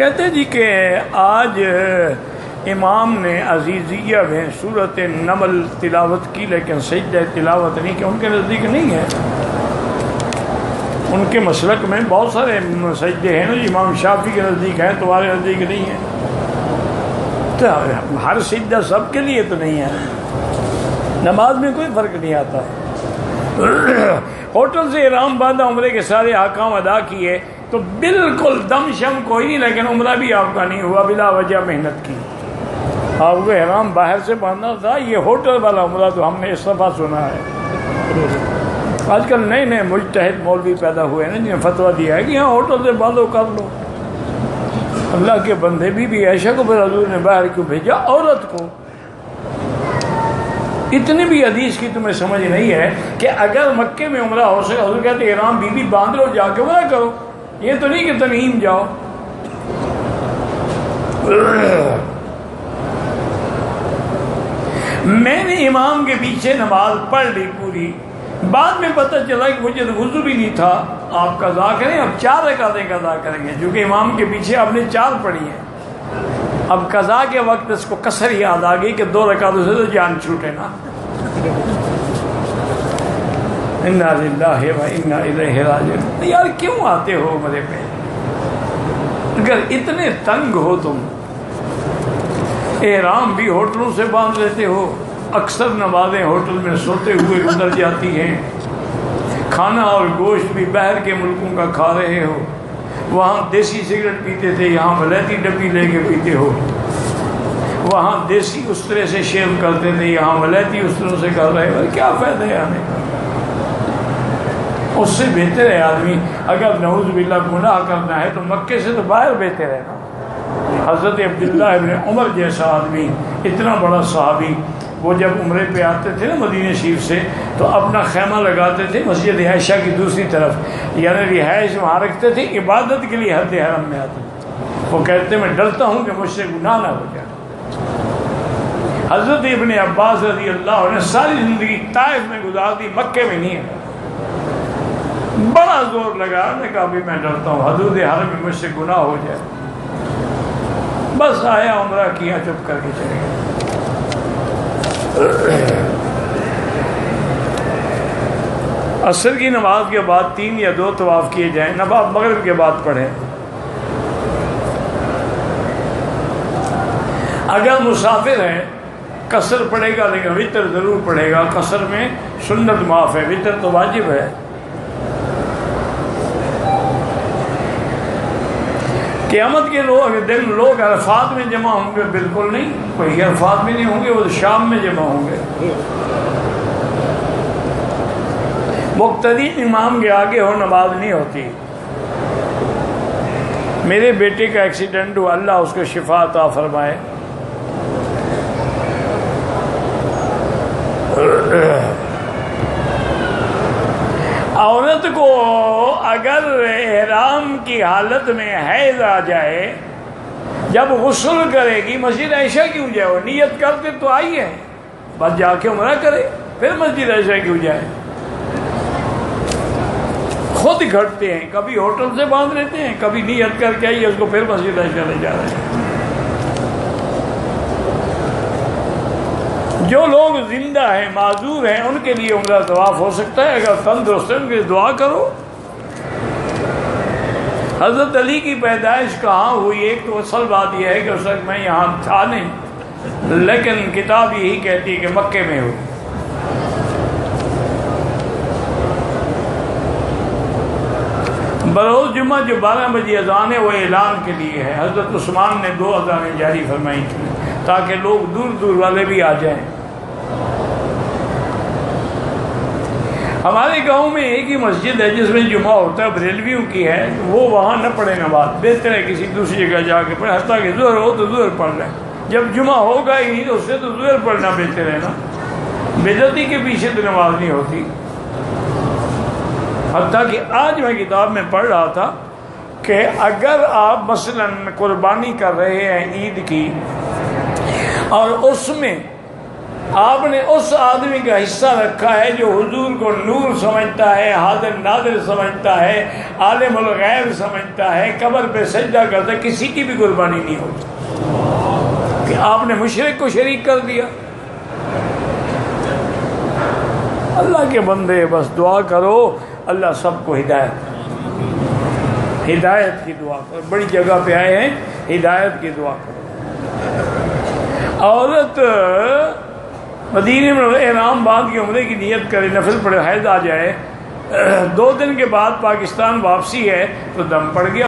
कहते जी कि आज इमाम ने अजीज़िया में सूरत नमल तिलावत की, लेकिन सजदा तिलावत नहीं की। उनके नज़दीक नहीं है। उनके मसलक में बहुत सारे सजदे हैं ना, इमाम शाफी के नज़दीक है, तुम्हारे नज़दीक नहीं है। तो हर सजदा सब के लिए तो नहीं है। नमाज में कोई फ़र्क नहीं आता। होटल से इहराम बांधा, उम्रे के सारे अहकाम अदा किए तो बिल्कुल दम शम कोई नहीं, लेकिन उम्रा भी आपका नहीं हुआ, बिला वजह मेहनत की। आपको इहराम बाहर से बांधना था, ये होटल वाला उम्रा तो हमने इस दफ़ा सुना है। आजकल नए नए मुजतहिद मौलवी पैदा हुए हैं जिन्हें फतवा दिया है कि हाँ होटल से बांधो कर लो। अल्लाह के बंदे भी ऐशा को फिर हजूर ने बाहर क्यों भेजा औरत को? इतनी भी हदीस की तुम्हें समझ नहीं है कि अगर मक्के में उम्रा हो सके, हजूर कहते इहराम बीबी बांध लो, जाके उम्रा करो। ये तो नहीं कि तनईम जाओ। मैंने इमाम के पीछे नमाज पढ़ ली पूरी, बाद में पता चला कि मुझे तो वुज़ू भी नहीं था। आप कज़ा करें, अब 4 रकातें कज़ा करेंगे, क्योंकि इमाम के पीछे आपने 4 पढ़ी है। अब कज़ा के वक्त इसको कसर याद आ गई कि 2 रकातों से तो जान छूटे ना। इन्ना लिल्लाहि व इन्ना इलैहि राजिऊन। यार क्यों आते हो मेरे पे? अगर इतने तंग हो तुम, एहराम भी होटलों से बांध लेते हो, अक्सर नमाजें होटल में सोते हुए गुजर जाती हैं, खाना और गोश्त भी बाहर के मुल्कों का खा रहे हो, वहाँ देसी सिगरेट पीते थे, यहाँ वलैती डब्बी लेके पीते हो, वहाँ देसी उस्तरे से शेव करते थे, यहाँ वलैती उस्तरों से कर रहे हो। क्या फ़ायदा है आने का? उससे बेहतर है आदमी अगर नऊज़ बिल्लाह गुनाह करना है तो मक्के से तो बाहर बेहतर है ना। हज़रत अब्दुल्लाह इब्न उमर जैसा आदमी, इतना बड़ा सहाबी, वो जब उम्रे पे आते थे ना मदीने शरीफ से, तो अपना खैमा लगाते थे मस्जिद आयशा की दूसरी तरफ, यानी रिहाइश वहाँ रखते थे, इबादत के लिए हद हरम में आते थे। वो कहते मैं डरता हूँ कि मुझसे गुनाह ना हो जाए। हज़रत इब्न अब्बास रज़ी अल्लाह ने सारी ज़िंदगी ताइफ में गुजार दी, मक्के में नहीं है। बड़ा जोर लगा, ने कहा भी मैं डरता हूँ हदूद हरम में मुझसे गुनाह हो जाए। बस आया, उम्रा किया, चुप करके चले गए। असर की नमाज के बाद 3 या 2 तवाफ़ किए जाएं, नवाब मगरिब के बाद पढ़ें। अगर मुसाफिर है कसर पड़ेगा, लेकिन वितर ज़रूर पड़ेगा। कसर में सुन्नत माफ़ है, वितर तो वाजिब है। क़यामत के दिन लोग अरफात में जमा होंगे? बिल्कुल नहीं, कोई अरफात में नहीं होंगे, वो शाम में जमा होंगे। मुक्तदी इमाम के आगे हो नमाज नहीं होती। मेरे बेटे का एक्सीडेंट हुआ, अल्लाह उसको शिफा अता फरमाए। औरत को अगर एहराम की हालत में हैज़ आ जाए, जब गुस्ल करेगी, मस्जिद आयशा क्यों जाए? वो नियत करते तो आई है, बस जाके उम्रा करे, फिर मस्जिद आयशा क्यों जाए? खुद घटते हैं, कभी होटल से बांध लेते हैं, कभी नियत करके आई उसको फिर मस्जिद आयशा ले जा रहे हैं। जो लोग जिंदा हैं, माजूर हैं, उनके लिए उम्रा तवाफ हो सकता है। अगर तंदुरुस्त है उनके लिए दुआ करो। हज़रत अली की पैदाइश कहाँ हुई? एक तो असल बात यह है कि उस वक्त मैं यहाँ था नहीं, लेकिन किताब यही कहती है कि मक्के में हुई। बरोज़ जुम्मा जो 12 बजे अज़ान है वो ऐलान के लिए है। हज़रत उस्मान ने 2 अज़ानें जारी फरमाई थी ताकि लोग दूर दूर वाले भी आ जाएं। हमारे गांव में एक ही मस्जिद है जिसमें जुमा होता है, बरेलवियों की है। वो वहाँ न पढ़े नमाज, बेहतर है किसी दूसरी जगह जाके पढ़े। हत्ता कि ज़ुहर हो तो ज़ुहर पढ़ लें, जब जुमा होगा ही नहीं तो उससे तो ज़ुहर पढ़ना बेहतर है ना। बेइज्जती के पीछे तो नमाज नहीं होती। हत्ता कि आज मैं किताब में पढ़ रहा था कि अगर आप मसलन कुर्बानी कर रहे हैं ईद की, और उसमें आपने उस आदमी का हिस्सा रखा है जो हुजूर को नूर समझता है, हाजिर नादिर समझता है, आलिमुल गैब समझता है, कब्र पे सजदा करता है, किसी की भी कुर्बानी नहीं होती कि आपने मुशरिक को शरीक कर दिया। अल्लाह के बंदे बस दुआ करो, अल्लाह सबको हिदायत की दुआ करो। बड़ी जगह पे आए हैं, हिदायत की दुआ करो। औरत मदीने में एहराम बांध के उम्रे की नियत करे, नफिल पढ़े, हैज आ जाए, 2 दिन के बाद पाकिस्तान वापसी है तो दम पड़ गया।